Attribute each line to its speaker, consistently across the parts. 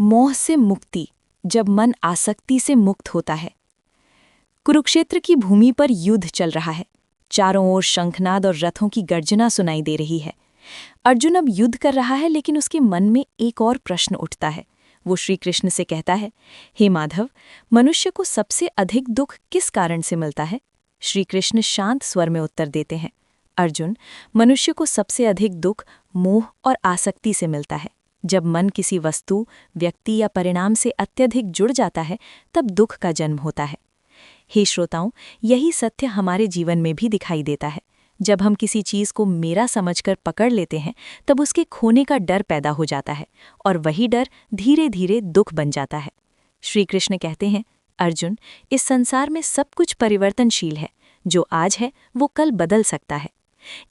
Speaker 1: मोह से मुक्ति, जब मन आसक्ति से मुक्त होता है। कुरुक्षेत्र की भूमि पर युद्ध चल रहा है। चारों ओर शंखनाद और रथों की गर्जना सुनाई दे रही है। अर्जुन अब युद्ध कर रहा है, लेकिन उसके मन में एक और प्रश्न उठता है। वो श्री कृष्ण से कहता है, हे माधव, मनुष्य को सबसे अधिक दुख किस कारण से मिलता है? श्री कृष्ण शांत स्वर में उत्तर देते हैं, अर्जुन, मनुष्य को सबसे अधिक दुख मोह और आसक्ति से मिलता है। जब मन किसी वस्तु, व्यक्ति या परिणाम से अत्यधिक जुड़ जाता है, तब दुख का जन्म होता है। हे श्रोताओं, यही सत्य हमारे जीवन में भी दिखाई देता है। जब हम किसी चीज़ को मेरा समझकर पकड़ लेते हैं, तब उसके खोने का डर पैदा हो जाता है, और वही डर धीरे धीरे दुख बन जाता है। श्री कृष्ण कहते हैं, अर्जुन, इस संसार में सब कुछ परिवर्तनशील है। जो आज है वो कल बदल सकता है।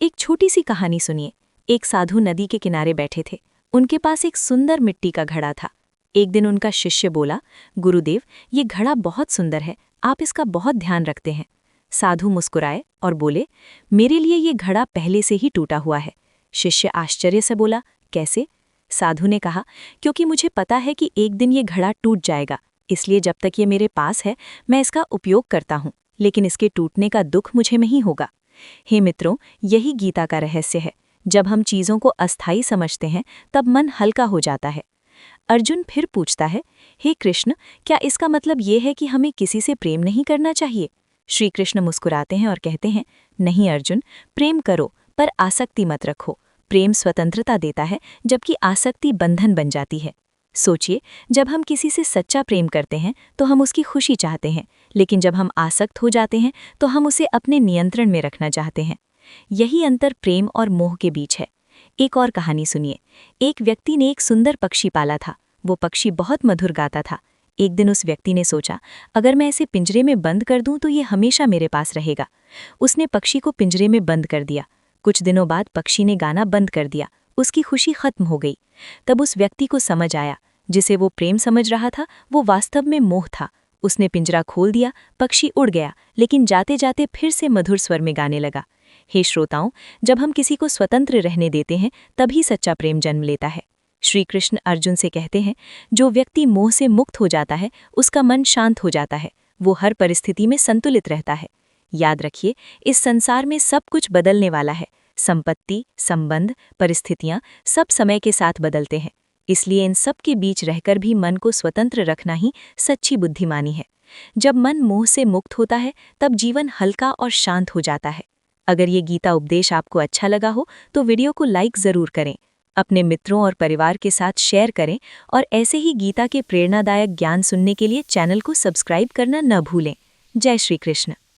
Speaker 1: एक छोटी सी कहानी सुनिए। एक साधु नदी के किनारे बैठे थे। उनके पास एक सुंदर मिट्टी का घड़ा था। एक दिन उनका शिष्य बोला, गुरुदेव, ये घड़ा बहुत सुंदर है, आप इसका बहुत ध्यान रखते हैं। साधु मुस्कुराए और बोले, मेरे लिए ये घड़ा पहले से ही टूटा हुआ है। शिष्य आश्चर्य से बोला, कैसे? साधु ने कहा, क्योंकि मुझे पता है कि एक दिन ये घड़ा टूट जाएगा, इसलिए जब तक ये मेरे पास है मैं इसका उपयोग करता हूँ, लेकिन इसके टूटने का दुख मुझे नहीं होगा। हे मित्रों, यही गीता का रहस्य है। जब हम चीज़ों को अस्थायी समझते हैं, तब मन हल्का हो जाता है। अर्जुन फिर पूछता है, हे कृष्ण, क्या इसका मतलब ये है कि हमें किसी से प्रेम नहीं करना चाहिए? श्री कृष्ण मुस्कुराते हैं और कहते हैं, नहीं अर्जुन, प्रेम करो, पर आसक्ति मत रखो। प्रेम स्वतंत्रता देता है, जबकि आसक्ति बंधन बन जाती है। सोचिए, जब हम किसी से सच्चा प्रेम करते हैं तो हम उसकी खुशी चाहते हैं, लेकिन जब हम आसक्त हो जाते हैं तो हम उसे अपने नियंत्रण में रखना चाहते हैं। यही अंतर प्रेम और मोह के बीच है। एक और कहानी सुनिए। एक व्यक्ति ने एक सुंदर पक्षी पाला था। वो पक्षी बहुत मधुर गाता था। एक दिन उस व्यक्ति ने सोचा, अगर मैं इसे पिंजरे में बंद कर दूं तो ये हमेशा मेरे पास रहेगा। उसने पक्षी को पिंजरे में बंद कर दिया। कुछ दिनों बाद पक्षी ने गाना बंद कर दिया। उसकी खुशी खत्म हो गई। तब उस व्यक्ति को समझ आया, जिसे वो प्रेम समझ रहा था वो वास्तव में मोह था। उसने पिंजरा खोल दिया, पक्षी उड़ गया, लेकिन जाते जाते फिर से मधुर स्वर में गाने लगा। हे श्रोताओं, जब हम किसी को स्वतंत्र रहने देते हैं, तभी सच्चा प्रेम जन्म लेता है। श्री कृष्ण अर्जुन से कहते हैं, जो व्यक्ति मोह से मुक्त हो जाता है, उसका मन शांत हो जाता है। वो हर परिस्थिति में संतुलित रहता है। याद रखिए, इस संसार में सब कुछ बदलने वाला है। संपत्ति, संबंध, परिस्थितियां सब समय के साथ बदलते हैं। इसलिए इन सब के बीच रहकर भी मन को स्वतंत्र रखना ही सच्ची बुद्धिमानी है। जब मन मोह से मुक्त होता है, तब जीवन हल्का और शांत हो जाता है। अगर ये गीता उपदेश आपको अच्छा लगा हो तो वीडियो को लाइक ज़रूर करें, अपने मित्रों और परिवार के साथ शेयर करें, और ऐसे ही गीता के प्रेरणादायक ज्ञान सुनने के लिए चैनल को सब्सक्राइब करना न भूलें। जय श्री कृष्ण।